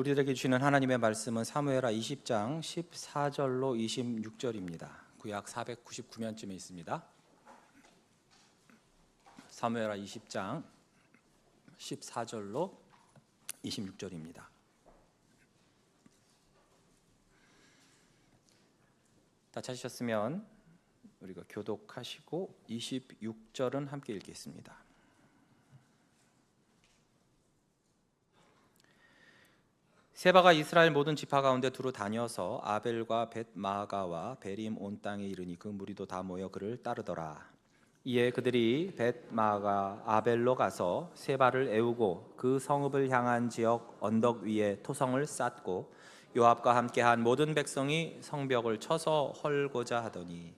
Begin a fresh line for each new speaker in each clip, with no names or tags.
우리들에게 주시는 하나님의 말씀은 사무엘하 20장 14절로 26절입니다. 구약 499면쯤에 있습니다. 사무엘하 20장 14절로 26절입니다. 다 찾으셨으면 우리가 교독하시고 26절은 함께 읽겠습니다. 세바가 이스라엘 모든 지파 가운데 두루 다녀서 아벨과 벳마가와 베림 온 땅에 이르니 그 무리도 다 모여 그를 따르더라. 이에 그들이 벳마가 아벨로 가서 세바를 애우고 그 성읍을 향한 지역 언덕 위에 토성을 쌓고 요압과 함께한 모든 백성이 성벽을 쳐서 헐고자 하더니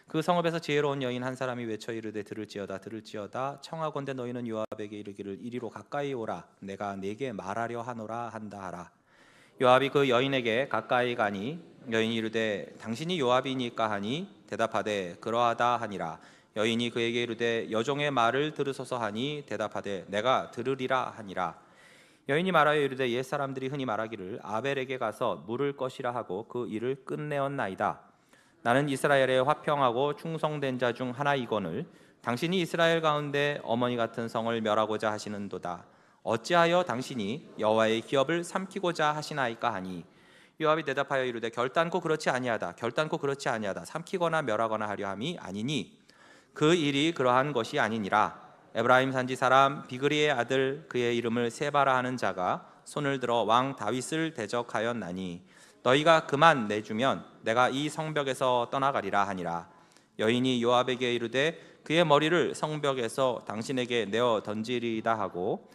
그 성읍에서 지혜로운 여인 한 사람이 외쳐 이르되 들을지어다 청하건대 너희는 요압에게 이르기를 이리로 가까이 오라 내가 네게 말하려 하노라 한다 하라. 요압이 그 여인에게 가까이 가니 여인이 이르되 당신이 요압이니까 하니 대답하되 그러하다 하니라. 여인이 그에게 이르되 여종의 말을 들으소서 하니 대답하되 내가 들으리라 하니라. 여인이 말하여 이르되 옛사람들이 흔히 말하기를 아벨에게 가서 물을 것이라 하고 그 일을 끝내었나이다. 나는 이스라엘에 화평하고 충성된 자 중 하나이거늘 당신이 이스라엘 가운데 어머니 같은 성을 멸하고자 하시는도다. 어찌하여 당신이 여호와의 기업을 삼키고자 하시나이까 하니 요압이 대답하여 이르되 결단코 그렇지 아니하다. 삼키거나 멸하거나 하려 함이 아니니 그 일이 그러한 것이 아니니라. 에브라임 산지 사람 비그리의 아들 그의 이름을 세바라 하는 자가 손을 들어 왕 다윗을 대적하였나니 너희가 그만 내주면 내가 이 성벽에서 떠나가리라 하니라. 여인이 요압에게 이르되 그의 머리를 성벽에서 당신에게 내어 던지리이다 하고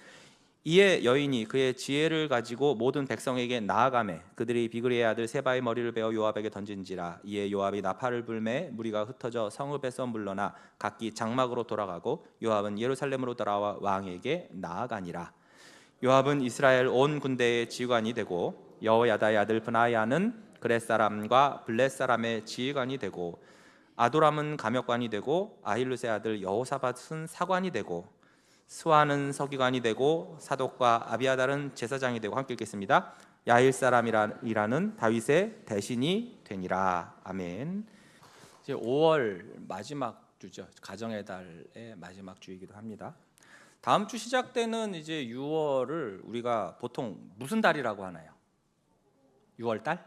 이에 여인이 그의 지혜를 가지고 모든 백성에게 나아가매 그들이 비그리의 아들 세바의 머리를 베어 요압에게 던진지라. 이에 요압이 나팔을 불매 무리가 흩어져 성읍에서 물러나 각기 장막으로 돌아가고 요압은 예루살렘으로 돌아와 왕에게 나아가니라. 요압은 이스라엘 온 군대의 지휘관이 되고 여호야다의 아들 브나야는 그렛 사람과 블렛 사람의 지휘관이 되고 아도람은 감역관이 되고 아힐룻의 아들 여호사밧은 사관이 되고 스와는 서기관이 되고 사독과 아비아달은 제사장이 되고 함께 읽겠습니다. 야일 사람이라는 다윗의 대신이 되니라. 아멘. 이제 5월 마지막 주죠. 가정의 달의 마지막 주이기도 합니다. 다음 주 시작되는 이제 6월을 우리가 보통 무슨 달이라고 하나요? 6월 달?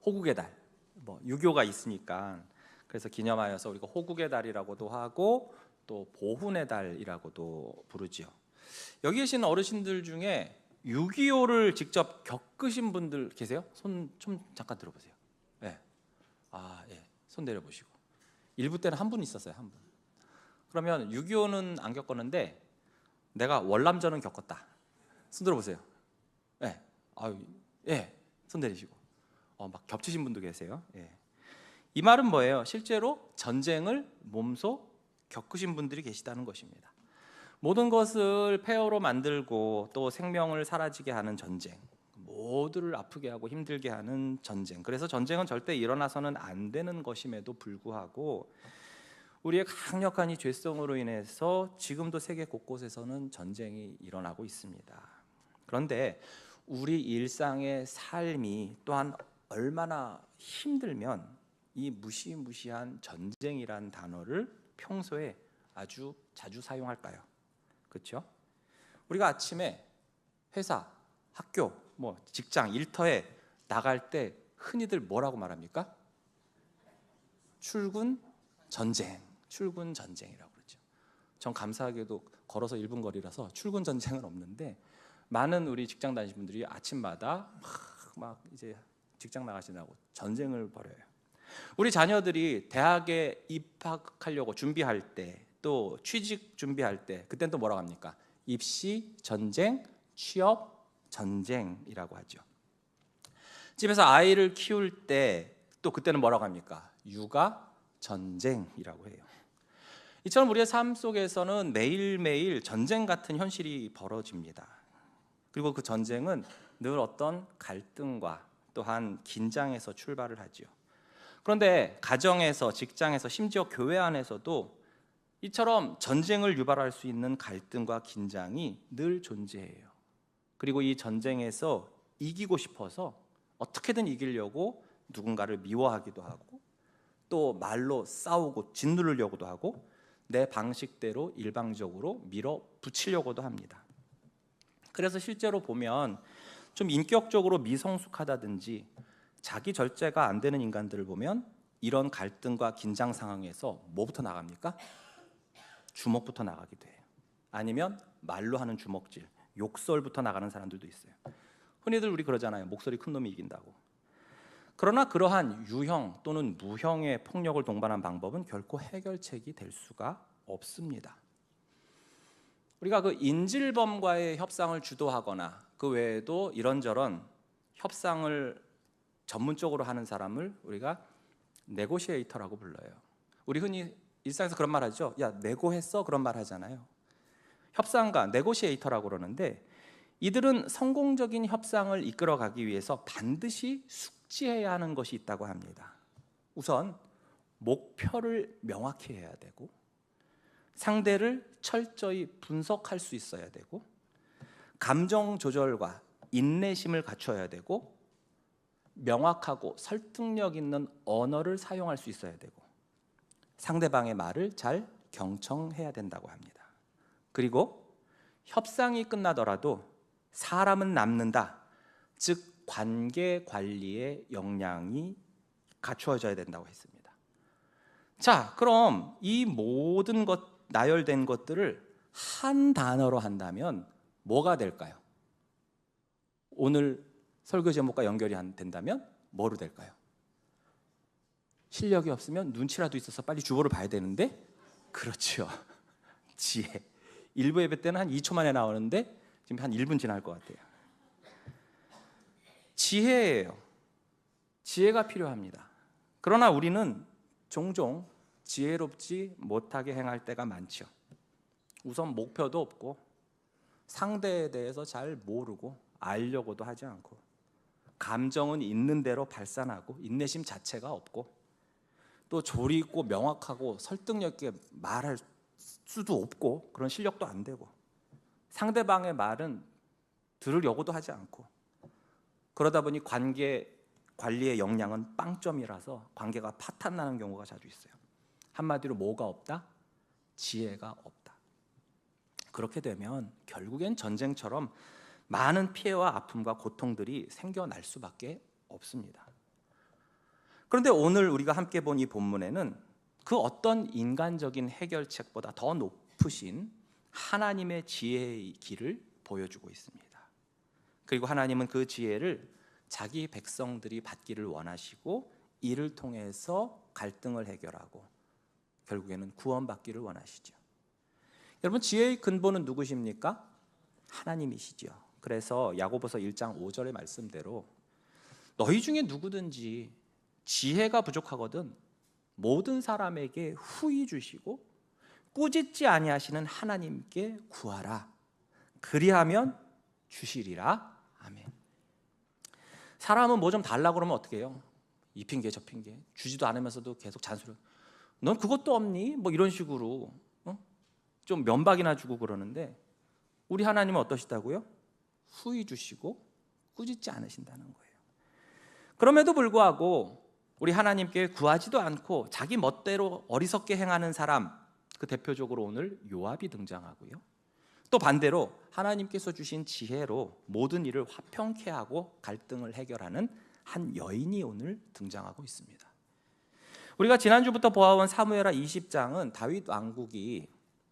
호국의 달. 뭐 유교가 있으니까 그래서 기념하여서 우리가 호국의 달이라고도 하고 또 보훈의 달이라고도 부르지요. 여기 계신 어르신들 중에 6.25를 직접 겪으신 분들 계세요? 손 좀 잠깐 들어보세요. 네. 손 내려보시고. 일부 때는 한 분 있었어요. 한 분. 그러면 6.25는 안 겪었는데 내가 월남전은 겪었다. 손 들어보세요. 네. 손 내리시고. 막 겹치신 분도 계세요. 이 말은 뭐예요? 실제로 전쟁을 몸소 겪으신 분들이 계시다는 것입니다. 모든 것을 폐허로 만들고 또 생명을 사라지게 하는 전쟁, 모두를 아프게 하고 힘들게 하는 전쟁. 그래서 전쟁은 절대 일어나서는 안 되는 것임에도 불구하고 우리의 강력한 이 죄성으로 인해서 지금도 세계 곳곳에서는 전쟁이 일어나고 있습니다. 그런데 우리 일상의 삶이 또한 얼마나 힘들면 이 무시무시한 전쟁이란 단어를 평소에 아주 자주 사용할까요? 그렇죠? 우리가 아침에 회사, 학교, 직장, 일터에 나갈 때 흔히들 뭐라고 말합니까? 출근 전쟁이라고 그러죠. 전 감사하게도 걸어서 1분 거리라서 출근 전쟁은 없는데 많은 우리 직장 다니시는 분들이 아침마다 막 이제 직장 나가시느라고 전쟁을 벌여요. 우리 자녀들이 대학에 입학하려고 준비할 때 또 취직 준비할 때 그때는 또 뭐라고 합니까? 입시 전쟁, 취업 전쟁이라고 하죠. 집에서 아이를 키울 때 또 그때는 뭐라고 합니까? 육아 전쟁이라고 해요. 이처럼 우리의 삶 속에서는 매일매일 전쟁 같은 현실이 벌어집니다. 그리고 그 전쟁은 늘 어떤 갈등과 또한 긴장에서 출발을 하죠. 그런데 가정에서, 직장에서, 심지어 교회 안에서도 이처럼 전쟁을 유발할 수 있는 갈등과 긴장이 늘 존재해요. 그리고 이 전쟁에서 이기고 싶어서 어떻게든 이기려고 누군가를 미워하기도 하고 또 말로 싸우고 짓누르려고도 하고 내 방식대로 일방적으로 밀어붙이려고도 합니다. 그래서 실제로 보면 좀 인격적으로 미성숙하다든지 자기 절제가 안 되는 인간들을 보면 이런 갈등과 긴장 상황에서 뭐부터 나갑니까? 주먹부터 나가기도 해요. 아니면 말로 하는 주먹질, 욕설부터 나가는 사람들도 있어요. 흔히들 우리 그러잖아요. 목소리 큰 놈이 이긴다고. 그러나 그러한 유형 또는 무형의 폭력을 동반한 방법은 결코 해결책이 될 수가 없습니다. 우리가 그 인질범과의 협상을 주도하거나 그 외에도 이런저런 협상을 전문적으로 하는 사람을 우리가 네고시에이터라고 불러요. 우리 흔히 일상에서 그런 말 하죠. 야, 네고했어? 그런 말 하잖아요. 협상가, 네고시에이터라고 그러는데 이들은 성공적인 협상을 이끌어가기 위해서 반드시 숙지해야 하는 것이 있다고 합니다. 우선 목표를 명확히 해야 되고 상대를 철저히 분석할 수 있어야 되고 감정 조절과 인내심을 갖춰야 되고 명확하고 설득력 있는 언어를 사용할 수 있어야 되고 상대방의 말을 잘 경청해야 된다고 합니다. 그리고 협상이 끝나더라도 사람은 남는다. 즉 관계 관리의 역량이 갖추어져야 된다고 했습니다. 자, 그럼 이 모든 나열된 것들을 한 단어로 한다면 뭐가 될까요? 오늘 설교 제목과 연결이 안 된다면 뭐로 될까요? 실력이 없으면 눈치라도 있어서 빨리 주보를 봐야 되는데 그렇죠. 지혜. 일부 예배 때는 한 2초 만에 나오는데 지금 한 1분 지날 것 같아요. 지혜예요. 지혜가 필요합니다. 그러나 우리는 종종 지혜롭지 못하게 행할 때가 많죠. 우선 목표도 없고 상대에 대해서 잘 모르고 알려고도 하지 않고 감정은 있는 대로 발산하고 인내심 자체가 없고 또 조리 있고 명확하고 설득력 있게 말할 수도 없고 그런 실력도 안 되고 상대방의 말은 들으려고도 하지 않고 그러다 보니 관계 관리의 역량은 빵점이라서 관계가 파탄나는 경우가 자주 있어요. 한마디로 뭐가 없다? 지혜가 없다. 그렇게 되면 결국엔 전쟁처럼 많은 피해와 아픔과 고통들이 생겨날 수밖에 없습니다. 그런데 오늘 우리가 함께 본 이 본문에는 그 어떤 인간적인 해결책보다 더 높으신 하나님의 지혜의 길을 보여주고 있습니다. 그리고 하나님은 그 지혜를 자기 백성들이 받기를 원하시고 이를 통해서 갈등을 해결하고 결국에는 구원받기를 원하시죠. 여러분, 지혜의 근본은 누구십니까? 하나님이시죠. 그래서 야고보서 1장 5절의 말씀대로 너희 중에 누구든지 지혜가 부족하거든 모든 사람에게 후히 주시고 꾸짖지 아니하시는 하나님께 구하라. 그리하면 주시리라. 아멘. 사람은 뭐 좀 달라고 그러면 어떻게 해요? 이 핑계 저 핑계 주지도 않으면서도 계속 잔소리. 넌 그것도 없니? 뭐 이런 식으로 좀 면박이나 주고 그러는데 우리 하나님은 어떠시다고요? 후히 주시고 꾸짖지 않으신다는 거예요. 그럼에도 불구하고 우리 하나님께 구하지도 않고 자기 멋대로 어리석게 행하는 사람, 그 대표적으로 오늘 요압이 등장하고요. 또 반대로 하나님께서 주신 지혜로 모든 일을 화평케 하고 갈등을 해결하는 한 여인이 오늘 등장하고 있습니다. 우리가 지난주부터 보아온 사무엘하 20장은 다윗 왕국이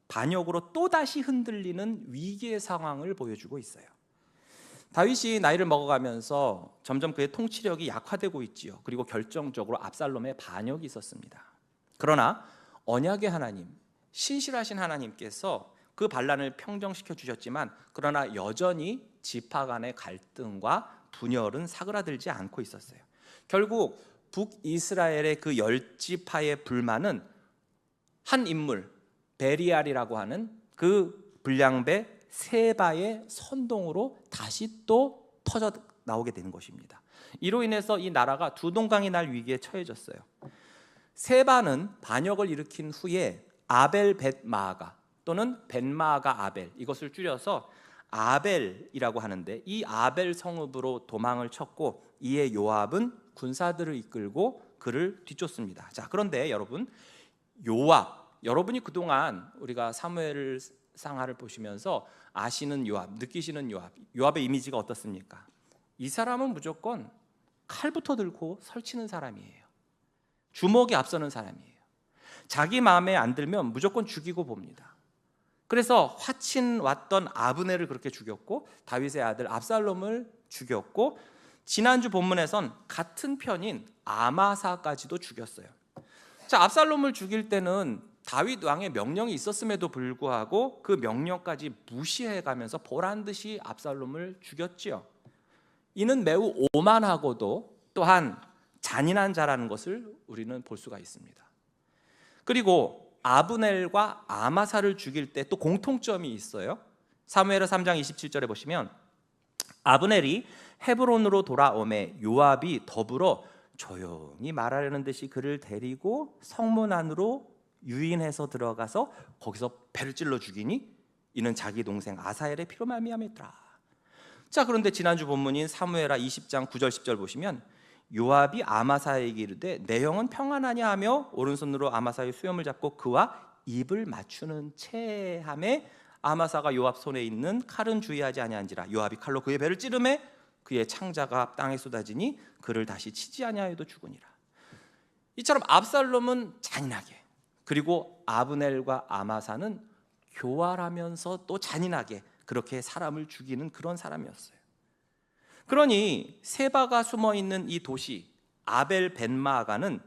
반역으로 또다시 흔들리는 위기의 상황을 보여주고 있어요. 다윗이 나이를 먹어가면서 점점 그의 통치력이 약화되고 있지요. 그리고 결정적으로 압살롬의 반역이 있었습니다. 그러나 언약의 하나님, 신실하신 하나님께서 그 반란을 평정시켜 주셨지만 그러나 여전히 지파 간의 갈등과 분열은 사그라들지 않고 있었어요. 결국 북이스라엘의 그 10지파의 불만은 한 인물 베리알이라고 하는 그 불량배 세바의 선동으로 다시 또 터져 나오게 되는 것입니다. 이로 인해서 이 나라가 두 동강이 날 위기에 처해졌어요. 세바는 반역을 일으킨 후에 아벨 벳 마아가 또는 벳 마아가 아벨, 이것을 줄여서 아벨이라고 하는데, 이 아벨 성읍으로 도망을 쳤고 이에 요압은 군사들을 이끌고 그를 뒤쫓습니다. 자, 그런데 여러분, 요압, 여러분이 그동안 우리가 사무엘 상하를 보시면서 아시는 요압, 느끼시는 요압의 이미지가 어떻습니까? 이 사람은 무조건 칼부터 들고 설치는 사람이에요. 주먹이 앞서는 사람이에요. 자기 마음에 안 들면 무조건 죽이고 봅니다. 그래서 화친 왔던 아브넬을 그렇게 죽였고 다윗의 아들 압살롬을 죽였고 지난주 본문에선 같은 편인 아마사까지도 죽였어요. 자, 압살롬을 죽일 때는 다윗 왕의 명령이 있었음에도 불구하고 그 명령까지 무시해가면서 보란듯이 압살롬을 죽였지요. 이는 매우 오만하고도 또한 잔인한 자라는 것을 우리는 볼 수가 있습니다. 그리고 아브넬과 아마사를 죽일 때 또 공통점이 있어요. 사무엘하 3장 27절에 보시면 아브넬이 헤브론으로 돌아오매 요압이 더불어 조용히 말하려는 듯이 그를 데리고 성문 안으로 유인해서 들어가서 거기서 배를 찔러 죽이니 이는 자기 동생 아사엘의 피로 말미암았더라. 자, 그런데 지난주 본문인 사무엘하 20장 9절 10절 보시면 요압이 아마사에게 이르되 내 영은 평안하냐 하며 오른손으로 아마사의 수염을 잡고 그와 입을 맞추는 체함에 아마사가 요압 손에 있는 칼은 주의하지 아니한지라. 요압이 칼로 그의 배를 찌르매 그의 창자가 땅에 쏟아지니 그를 다시 치지 아니하여도 죽으니라. 이처럼 압살롬은 잔인하게, 그리고 아브넬과 아마사는 교활하면서 또 잔인하게 그렇게 사람을 죽이는 그런 사람이었어요. 그러니 세바가 숨어있는 이 도시 아벨 벳마아가는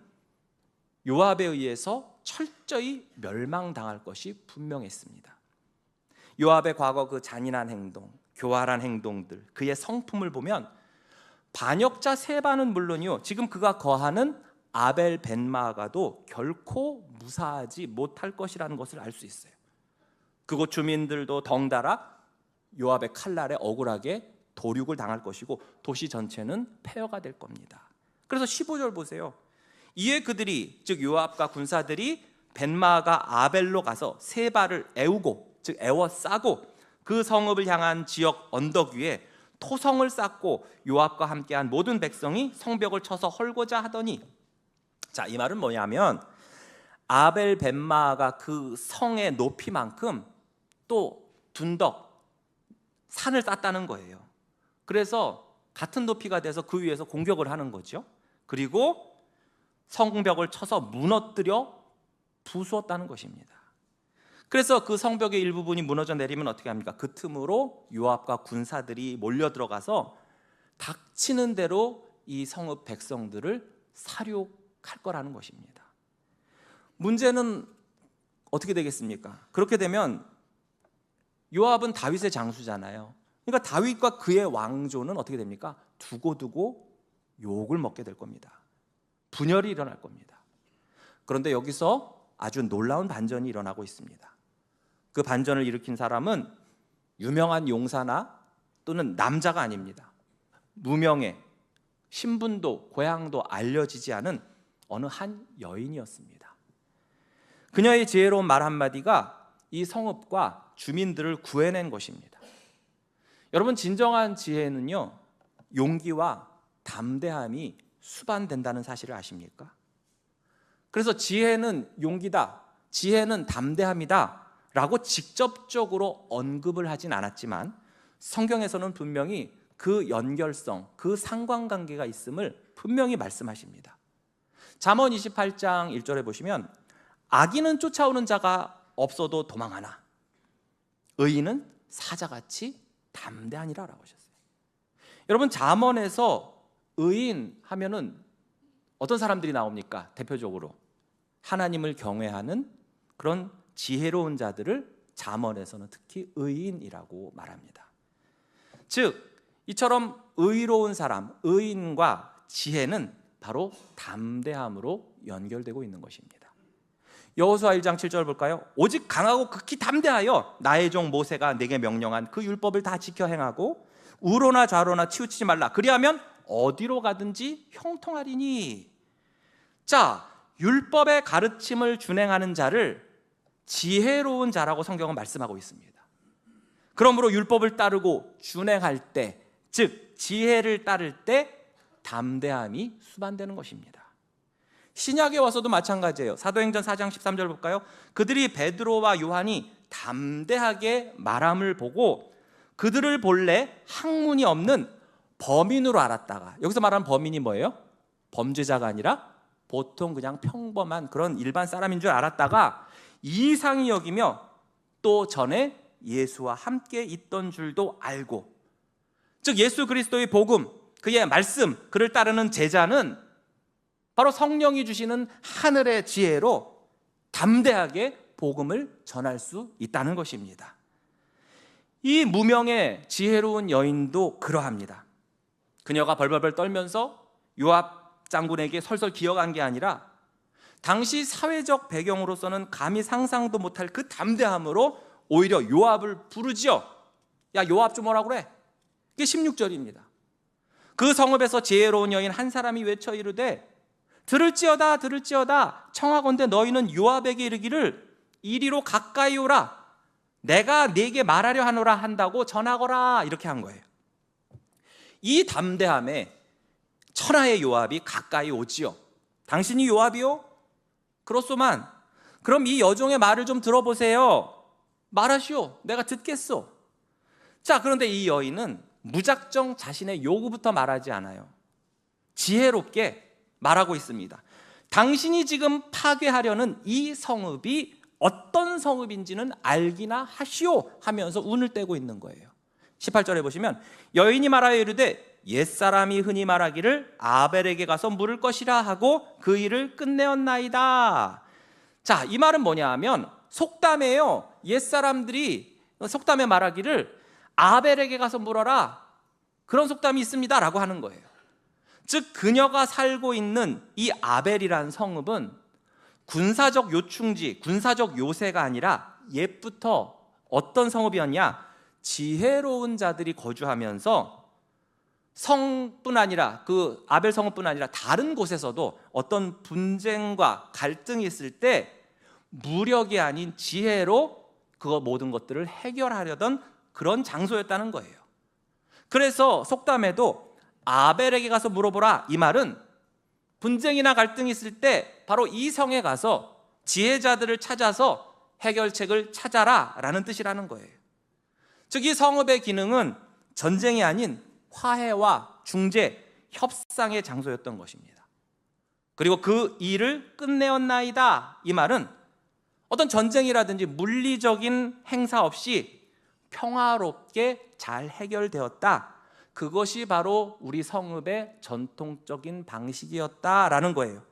요압에 의해서 철저히 멸망당할 것이 분명했습니다. 요압의 과거 그 잔인한 행동, 교활한 행동들, 그의 성품을 보면 반역자 세바는 물론이요, 지금 그가 거하는 아벨 벳마아가도 결코 무사하지 못할 것이라는 것을 알 수 있어요. 그곳 주민들도 덩달아 요압의 칼날에 억울하게 도륙을 당할 것이고 도시 전체는 폐허가 될 겁니다. 그래서 15절 보세요. 이에 그들이, 즉 요압과 군사들이 벳마아가 아벨로 가서 세바를 애우고, 즉 애워싸고 그 성읍을 향한 지역 언덕 위에 토성을 쌓고 요압과 함께한 모든 백성이 성벽을 쳐서 헐고자 하더니, 자, 이 말은 뭐냐면 아벨 벳마아가 그 성의 높이만큼 또 둔덕 산을 쌓았다는 거예요. 그래서 같은 높이가 돼서 그 위에서 공격을 하는 거죠. 그리고 성벽을 쳐서 무너뜨려 부수었다는 것입니다. 그래서 그 성벽의 일부분이 무너져 내리면 어떻게 합니까? 그 틈으로 요압과 군사들이 몰려 들어가서 닥치는 대로 이 성읍 백성들을 살육할 거라는 것입니다. 문제는 어떻게 되겠습니까? 그렇게 되면 요압은 다윗의 장수잖아요. 그러니까 다윗과 그의 왕조는 어떻게 됩니까? 두고두고 욕을 먹게 될 겁니다. 분열이 일어날 겁니다. 그런데 여기서 아주 놀라운 반전이 일어나고 있습니다. 그 반전을 일으킨 사람은 유명한 용사나 또는 남자가 아닙니다. 무명의, 신분도 고향도 알려지지 않은 어느 한 여인이었습니다. 그녀의 지혜로운 말 한마디가 이 성읍과 주민들을 구해낸 것입니다. 여러분, 진정한 지혜는요, 용기와 담대함이 수반된다는 사실을 아십니까? 그래서 지혜는 용기다, 지혜는 담대함이다 라고 직접적으로 언급을 하진 않았지만 성경에서는 분명히 그 연결성, 그 상관관계가 있음을 분명히 말씀하십니다. 잠언 28장 1절에 보시면 악인은 쫓아오는 자가 없어도 도망하나 의인은 사자같이 담대하니라 라고 하셨어요. 여러분, 잠언에서 의인 하면은 어떤 사람들이 나옵니까? 대표적으로 하나님을 경외하는 그런 지혜로운 자들을 잠언에서는 특히 의인이라고 말합니다. 즉, 이처럼 의로운 사람, 의인과 지혜는 바로 담대함으로 연결되고 있는 것입니다. 여호수아 1장 7절 볼까요? 오직 강하고 극히 담대하여 나의 종 모세가 내게 명령한 그 율법을 다 지켜 행하고 우로나 좌로나 치우치지 말라. 그리하면 어디로 가든지 형통하리니. 자, 율법의 가르침을 준행하는 자를 지혜로운 자라고 성경은 말씀하고 있습니다. 그러므로 율법을 따르고 준행할 때, 즉 지혜를 따를 때 담대함이 수반되는 것입니다. 신약에 와서도 마찬가지예요. 사도행전 4장 13절 볼까요? 그들이 베드로와 요한이 담대하게 말함을 보고 그들을 본래 학문이 없는 범인으로 알았다가, 여기서 말하는 범인이 뭐예요? 범죄자가 아니라 보통 그냥 평범한 그런 일반 사람인 줄 알았다가 이상히 여기며 또 전에 예수와 함께 있던 줄도 알고, 즉 예수 그리스도의 복음, 그의 말씀, 그를 따르는 제자는 바로 성령이 주시는 하늘의 지혜로 담대하게 복음을 전할 수 있다는 것입니다. 이 무명의 지혜로운 여인도 그러합니다. 그녀가 벌벌벌 떨면서 요압 장군에게 설설 기어간 게 아니라 당시 사회적 배경으로서는 감히 상상도 못할 그 담대함으로 오히려 요압을 부르지요. 야, 요압 좀 오라고 그래. 이게 16절입니다. 그 성읍에서 지혜로운 여인 한 사람이 외쳐 이르되 들을지어다 들을지어다 청하건대 너희는 요압에게 이르기를 이리로 가까이 오라, 내가 네게 말하려 하노라 한다고 전하거라. 이렇게 한 거예요. 이 담대함에 천하의 요압이 가까이 오지요. 당신이 요압이요? 그렇소만 그럼 이 여종의 말을 좀 들어보세요. 말하시오. 내가 듣겠소. 자, 그런데 이 여인은 무작정 자신의 요구부터 말하지 않아요. 지혜롭게 말하고 있습니다. 당신이 지금 파괴하려는 이 성읍이 어떤 성읍인지는 알기나 하시오 하면서 운을 떼고 있는 거예요. 18절에 보시면 여인이 말하여 이르되 옛사람이 흔히 말하기를 아벨에게 가서 물을 것이라 하고 그 일을 끝내었나이다. 자, 이 말은 뭐냐 하면 속담이에요. 옛사람들이 속담에 말하기를 아벨에게 가서 물어라, 그런 속담이 있습니다 라고 하는 거예요. 즉 그녀가 살고 있는 이 아벨이라는 성읍은 군사적 요충지, 군사적 요새가 아니라 옛부터 어떤 성읍이었냐, 지혜로운 자들이 거주하면서 성뿐 아니라 그 아벨 성읍뿐 아니라 다른 곳에서도 어떤 분쟁과 갈등이 있을 때 무력이 아닌 지혜로 그 모든 것들을 해결하려던 그런 장소였다는 거예요. 그래서 속담에도 아벨에게 가서 물어보라, 이 말은 분쟁이나 갈등이 있을 때 바로 이 성에 가서 지혜자들을 찾아서 해결책을 찾아라 라는 뜻이라는 거예요. 즉 이 성읍의 기능은 전쟁이 아닌 화해와 중재, 협상의 장소였던 것입니다. 그리고 그 일을 끝내었나이다, 이 말은 어떤 전쟁이라든지 물리적인 행사 없이 평화롭게 잘 해결되었다, 그것이 바로 우리 성읍의 전통적인 방식이었다라는 거예요.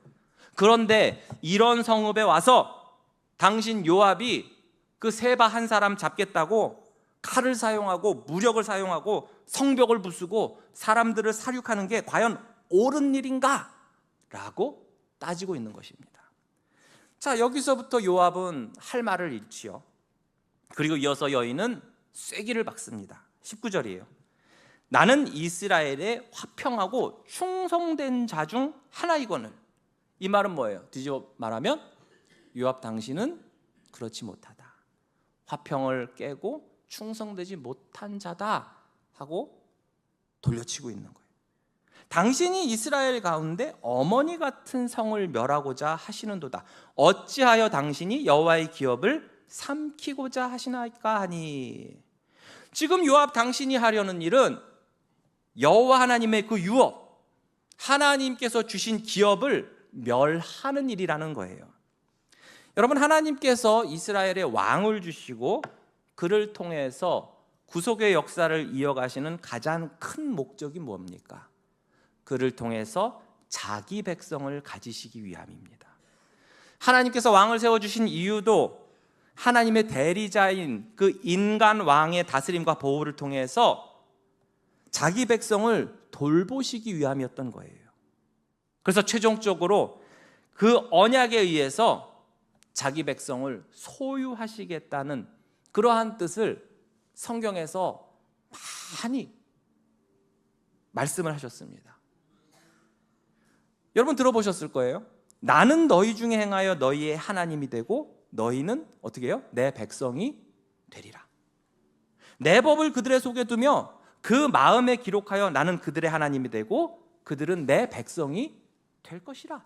그런데 이런 성읍에 와서 당신 요압이 그 세바 한 사람 잡겠다고 칼을 사용하고 무력을 사용하고 성벽을 부수고 사람들을 살육하는 게 과연 옳은 일인가? 라고 따지고 있는 것입니다. 자, 여기서부터 요압은 할 말을 잃지요. 그리고 이어서 여인은 쐐기를 박습니다. 19절이에요. 나는 이스라엘의 화평하고 충성된 자 중 하나이거늘. 이 말은 뭐예요? 뒤집어 말하면 요압 당신은 그렇지 못하다, 화평을 깨고 충성되지 못한 자다 하고 돌려치고 있는 거예요. 당신이 이스라엘 가운데 어머니 같은 성을 멸하고자 하시는도다. 어찌하여 당신이 여호와의 기업을 삼키고자 하시나이까 하니. 지금 요압 당신이 하려는 일은 여호와 하나님의 그 유업, 하나님께서 주신 기업을 멸하는 일이라는 거예요. 여러분, 하나님께서 이스라엘에 왕을 주시고 그를 통해서 구속의 역사를 이어가시는 가장 큰 목적이 뭡니까? 그를 통해서 자기 백성을 가지시기 위함입니다. 하나님께서 왕을 세워주신 이유도 하나님의 대리자인 그 인간 왕의 다스림과 보호를 통해서 자기 백성을 돌보시기 위함이었던 거예요. 그래서 최종적으로 그 언약에 의해서 자기 백성을 소유하시겠다는 그러한 뜻을 성경에서 많이 말씀을 하셨습니다. 여러분 들어보셨을 거예요. 나는 너희 중에 행하여 너희의 하나님이 되고 너희는 어떻게 해요? 내 백성이 되리라. 내 법을 그들의 속에 두며 그 마음에 기록하여 나는 그들의 하나님이 되고 그들은 내 백성이 될 것이라.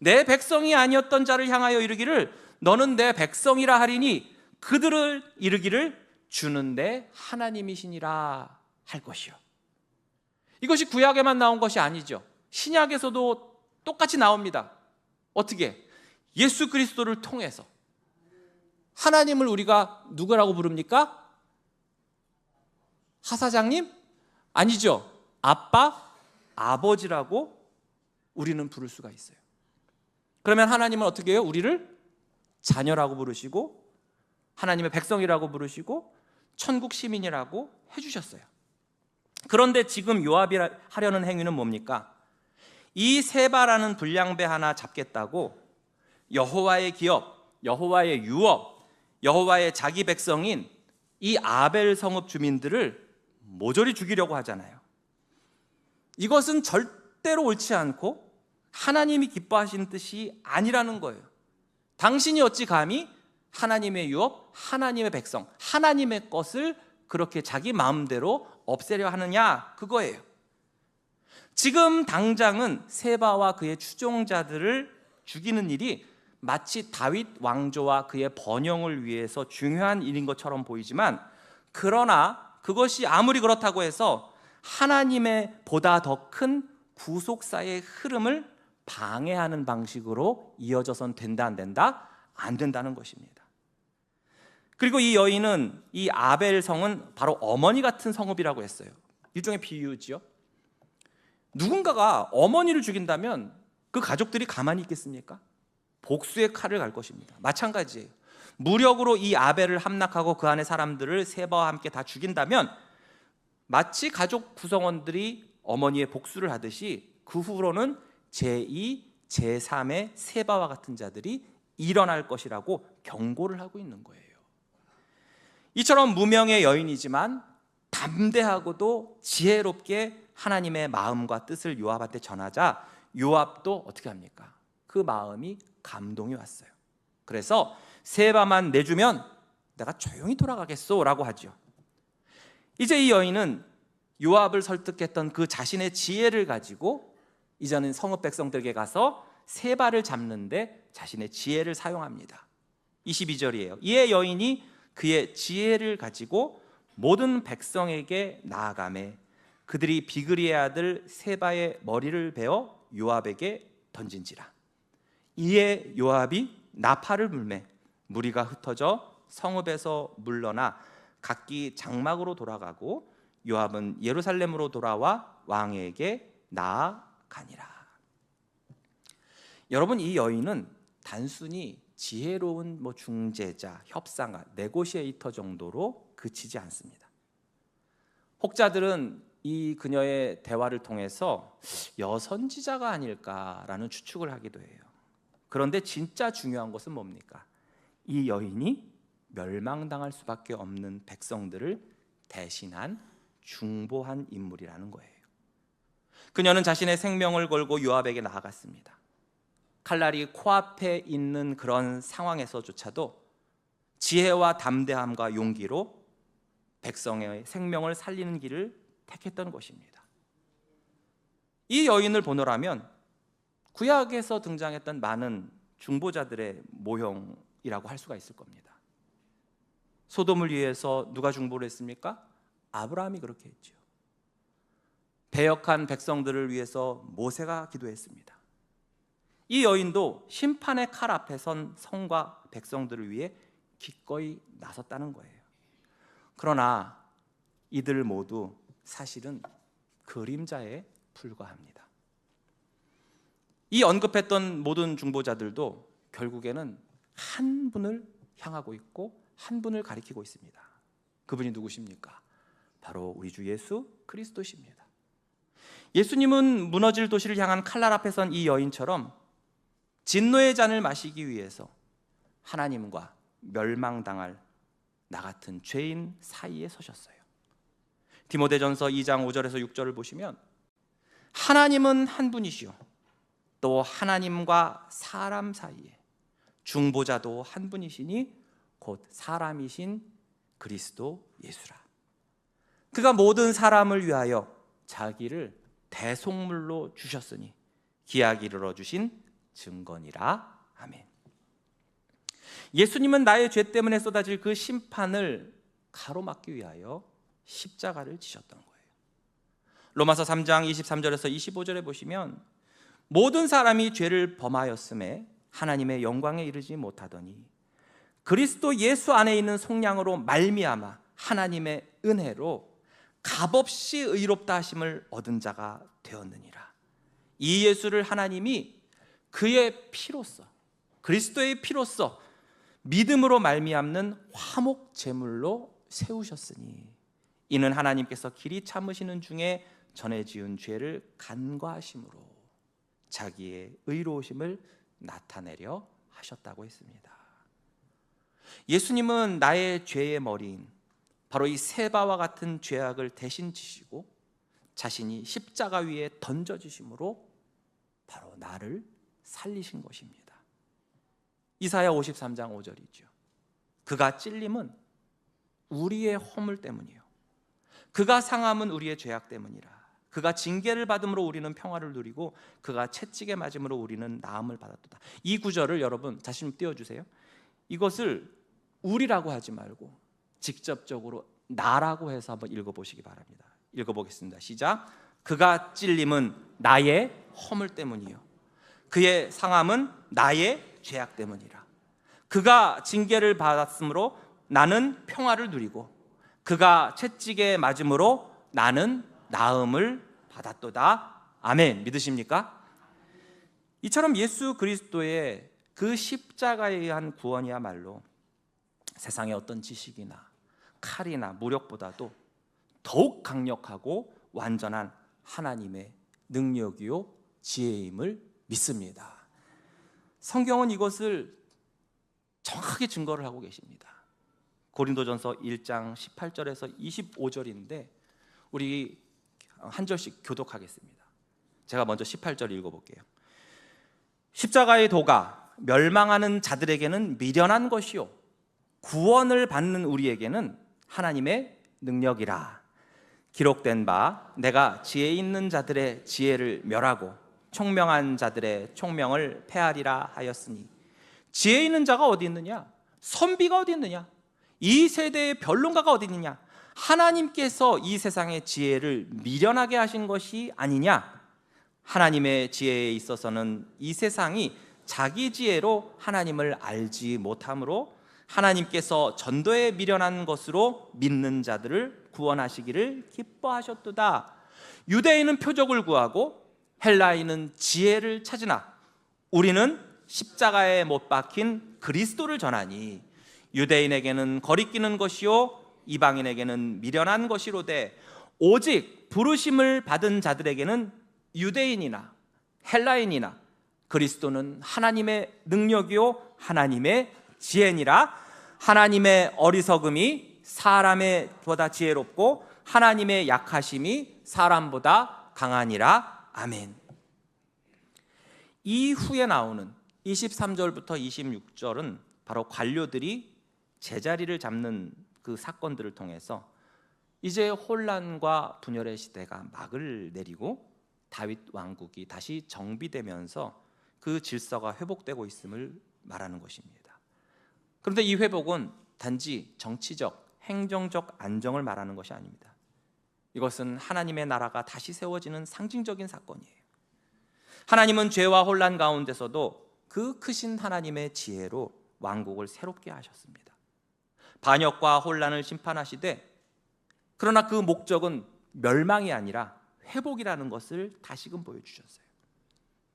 내 백성이 아니었던 자를 향하여 이르기를 너는 내 백성이라 하리니 그들을 이르기를 주는 내 하나님이시니라 할 것이요. 이것이 구약에만 나온 것이 아니죠. 신약에서도 똑같이 나옵니다. 어떻게? 예수 그리스도를 통해서. 하나님을 우리가 누구라고 부릅니까? 하사장님? 아니죠. 아빠, 아버지라고 우리는 부를 수가 있어요. 그러면 하나님은 어떻게 해요? 우리를 자녀라고 부르시고 하나님의 백성이라고 부르시고 천국 시민이라고 해주셨어요. 그런데 지금 요압이 하려는 행위는 뭡니까? 이 세바라는 불량배 하나 잡겠다고 여호와의 기업, 여호와의 유업, 여호와의 자기 백성인 이 아벨 성읍 주민들을 모조리 죽이려고 하잖아요. 이것은 절대로 옳지 않고 하나님이 기뻐하시는 뜻이 아니라는 거예요. 당신이 어찌 감히 하나님의 유업, 하나님의 백성, 하나님의 것을 그렇게 자기 마음대로 없애려 하느냐, 그거예요. 지금 당장은 세바와 그의 추종자들을 죽이는 일이 마치 다윗 왕조와 그의 번영을 위해서 중요한 일인 것처럼 보이지만, 그러나 그것이 아무리 그렇다고 해서 하나님의 보다 더 큰 구속사의 흐름을 방해하는 방식으로 이어져선 된다 안 된다? 안 된다는 것입니다. 그리고 이 여인은, 이 아벨 성은 바로 어머니 같은 성읍이라고 했어요. 일종의 비유지요. 누군가가 어머니를 죽인다면 그 가족들이 가만히 있겠습니까? 복수의 칼을 갈 것입니다. 마찬가지예요. 무력으로 이 아벨을 함락하고 그 안에 사람들을 세바와 함께 다 죽인다면 마치 가족 구성원들이 어머니의 복수를 하듯이 그 후로는 제2, 제3의 세바와 같은 자들이 일어날 것이라고 경고를 하고 있는 거예요. 이처럼 무명의 여인이지만 담대하고도 지혜롭게 하나님의 마음과 뜻을 요압한테 전하자 요압도 어떻게 합니까? 그 마음이 감동이 왔어요. 그래서 세바만 내주면 내가 조용히 돌아가겠소 라고 하죠. 이제 이 여인은 요압을 설득했던 그 자신의 지혜를 가지고 이제는 성읍 백성들에게 가서 세바를 잡는데 자신의 지혜를 사용합니다. 22절이에요. 이에 여인이 그의 지혜를 가지고 모든 백성에게 나아가매 그들이 비그리의 아들 세바의 머리를 베어 요압에게 던진지라. 이에 요압이 나팔을 불매 무리가 흩어져 성읍에서 물러나 각기 장막으로 돌아가고 요압은 예루살렘으로 돌아와 왕에게 나아가니라. 여러분, 이 여인은 단순히 지혜로운 중재자, 협상가, 네고시에이터 정도로 그치지 않습니다. 혹자들은 이 그녀의 대화를 통해서 여선지자가 아닐까라는 추측을 하기도 해요. 그런데 진짜 중요한 것은 뭡니까? 이 여인이 멸망당할 수밖에 없는 백성들을 대신한 중보한 인물이라는 거예요. 그녀는 자신의 생명을 걸고 요압에게 나아갔습니다. 칼날이 코앞에 있는 그런 상황에서조차도 지혜와 담대함과 용기로 백성의 생명을 살리는 길을 택했던 것입니다. 이 여인을 보노라면 구약에서 등장했던 많은 중보자들의 모형이라고 할 수가 있을 겁니다. 소돔을 위해서 누가 중보를 했습니까? 아브라함이 그렇게 했죠. 배역한 백성들을 위해서 모세가 기도했습니다. 이 여인도 심판의 칼 앞에 선 성과 백성들을 위해 기꺼이 나섰다는 거예요. 그러나 이들 모두 사실은 그림자에 불과합니다. 이 언급했던 모든 중보자들도 결국에는 한 분을 향하고 있고 한 분을 가리키고 있습니다. 그분이 누구십니까? 바로 우리 주 예수 그리스도십니다. 예수님은 무너질 도시를 향한 칼날 앞에 선 이 여인처럼 진노의 잔을 마시기 위해서 하나님과 멸망당할 나 같은 죄인 사이에 서셨어요. 디모데전서 2장 5절에서 6절을 보시면 하나님은 한 분이시요 또 하나님과 사람 사이에 중보자도 한 분이시니 곧 사람이신 그리스도 예수라. 그가 모든 사람을 위하여 자기를 대속물로 주셨으니 기약이 이르러 주신 증거니라. 아멘. 예수님은 나의 죄 때문에 쏟아질 그 심판을 가로막기 위하여 십자가를 지셨던 거예요. 로마서 3장 23절에서 25절에 보시면 모든 사람이 죄를 범하였음에 하나님의 영광에 이르지 못하더니 그리스도 예수 안에 있는 속량으로 말미암아 하나님의 은혜로 값없이 의롭다 하심을 얻은 자가 되었느니라. 이 예수를 하나님이 그의 피로써, 그리스도의 피로써 믿음으로 말미암는 화목 제물로 세우셨으니 이는 하나님께서 길이 참으시는 중에 전에 지은 죄를 간과하심으로 자기의 의로우심을 나타내려 하셨다고 했습니다. 예수님은 나의 죄의 머리인 바로 이 세바와 같은 죄악을 대신 지시고 자신이 십자가 위에 던져지심으로 바로 나를 살리신 것입니다. 이사야 53장 5절이죠. 그가 찔림은 우리의 허물 때문이요 그가 상함은 우리의 죄악 때문이라. 그가 징계를 받음으로 우리는 평화를 누리고 그가 채찍에 맞음으로 우리는 나음을 받았도다. 이 구절을 여러분 다시 좀 띄워주세요. 이것을 우리라고 하지 말고 직접적으로 나라고 해서 한번 읽어보시기 바랍니다. 읽어보겠습니다. 시작. 그가 찔림은 나의 허물 때문이요 그의 상함은 나의 죄악 때문이라. 그가 징계를 받았으므로 나는 평화를 누리고 그가 채찍에 맞음으로 나는 나음을 받았도다. 아멘. 믿으십니까? 이처럼 예수 그리스도의 그 십자가에 의한 구원이야말로 세상의 어떤 지식이나 칼이나 무력보다도 더욱 강력하고 완전한 하나님의 능력이요 지혜임을 믿습니다. 성경은 이것을 정확하게 증거를 하고 계십니다. 고린도전서 1장 18절에서 25절인데 우리 한 절씩 교독하겠습니다. 제가 먼저 18절 읽어볼게요. 십자가의 도가 멸망하는 자들에게는 미련한 것이요 구원을 받는 우리에게는 하나님의 능력이라. 기록된 바 내가 지혜 있는 자들의 지혜를 멸하고 총명한 자들의 총명을 패하리라 하였으니 지혜 있는 자가 어디 있느냐? 선비가 어디 있느냐? 이 세대의 변론가가 어디 있느냐? 하나님께서 이 세상의 지혜를 미련하게 하신 것이 아니냐? 하나님의 지혜에 있어서는 이 세상이 자기 지혜로 하나님을 알지 못하므로 하나님께서 전도에 미련한 것으로 믿는 자들을 구원하시기를 기뻐하셨도다. 유대인은 표적을 구하고 헬라인은 지혜를 찾으나 우리는 십자가에 못 박힌 그리스도를 전하니 유대인에게는 거리끼는 것이요 이방인에게는 미련한 것이로되 오직 부르심을 받은 자들에게는 유대인이나 헬라인이나 그리스도는 하나님의 능력이요 하나님의 지혜니라. 하나님의 어리석음이 사람보다 지혜롭고 하나님의 약하심이 사람보다 강하니라. 아멘. 이후에 나오는 23절부터 26절은 바로 관료들이 제자리를 잡는 그 사건들을 통해서 이제 혼란과 분열의 시대가 막을 내리고 다윗 왕국이 다시 정비되면서 그 질서가 회복되고 있음을 말하는 것입니다. 그런데 이 회복은 단지 정치적, 행정적 안정을 말하는 것이 아닙니다. 이것은 하나님의 나라가 다시 세워지는 상징적인 사건이에요. 하나님은 죄와 혼란 가운데서도 그 크신 하나님의 지혜로 왕국을 새롭게 하셨습니다. 반역과 혼란을 심판하시되 그러나 그 목적은 멸망이 아니라 회복이라는 것을 다시금 보여주셨어요.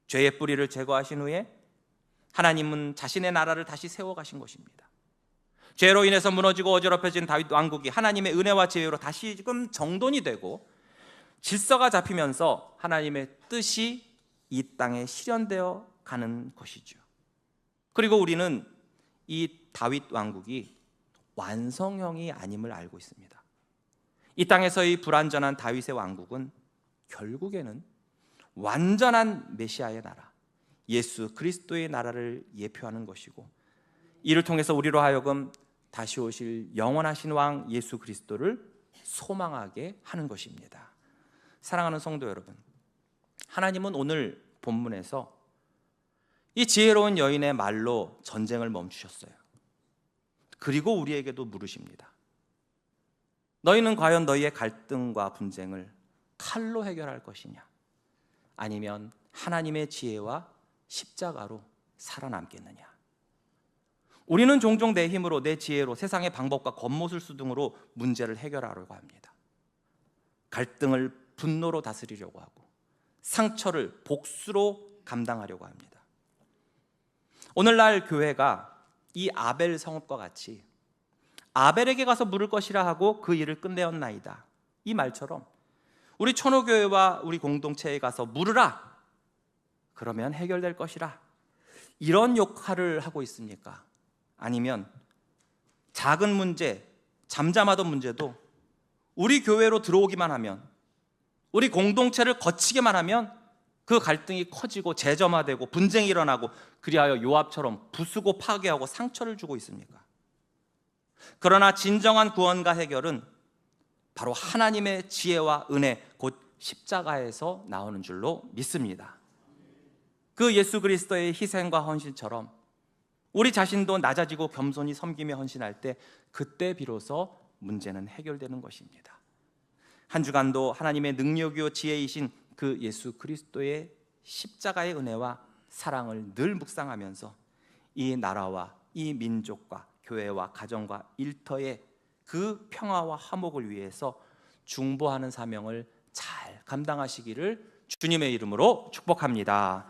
죄의 뿌리를 제거하신 후에 하나님은 자신의 나라를 다시 세워가신 것입니다. 죄로 인해서 무너지고 어지럽혀진 다윗 왕국이 하나님의 은혜와 지혜로 다시금 정돈이 되고 질서가 잡히면서 하나님의 뜻이 이 땅에 실현되어 가는 것이죠. 그리고 우리는 이 다윗 왕국이 완성형이 아님을 알고 있습니다. 이 땅에서의 불완전한 다윗의 왕국은 결국에는 완전한 메시아의 나라, 예수 그리스도의 나라를 예표하는 것이고 이를 통해서 우리로 하여금 다시 오실 영원하신 왕 예수 그리스도를 소망하게 하는 것입니다. 사랑하는 성도 여러분, 하나님은 오늘 본문에서 이 지혜로운 여인의 말로 전쟁을 멈추셨어요. 그리고 우리에게도 물으십니다. 너희는 과연 너희의 갈등과 분쟁을 칼로 해결할 것이냐, 아니면 하나님의 지혜와 십자가로 살아남겠느냐? 우리는 종종 내 힘으로, 내 지혜로, 세상의 방법과 겉모술수 등으로 문제를 해결하려고 합니다. 갈등을 분노로 다스리려고 하고, 상처를 복수로 감당하려고 합니다. 오늘날 교회가 이 아벨 성읍과 같이 아벨에게 가서 물을 것이라 하고 그 일을 끝내었나이다, 이 말처럼 우리 천호교회와 우리 공동체에 가서 물으라, 그러면 해결될 것이라, 이런 역할을 하고 있습니까? 아니면 작은 문제, 잠잠하던 문제도 우리 교회로 들어오기만 하면, 우리 공동체를 거치기만 하면 그 갈등이 커지고 재점화되고 분쟁이 일어나고, 그리하여 요압처럼 부수고 파괴하고 상처를 주고 있습니까? 그러나 진정한 구원과 해결은 바로 하나님의 지혜와 은혜, 곧 십자가에서 나오는 줄로 믿습니다. 그 예수 그리스도의 희생과 헌신처럼 우리 자신도 낮아지고 겸손히 섬기며 헌신할 때, 그때 비로소 문제는 해결되는 것입니다. 한 주간도 하나님의 능력이요 지혜이신 그 예수 그리스도의 십자가의 은혜와 사랑을 늘 묵상하면서 이 나라와 이 민족과 교회와 가정과 일터의 그 평화와 화목을 위해서 중보하는 사명을 잘 감당하시기를 주님의 이름으로 축복합니다.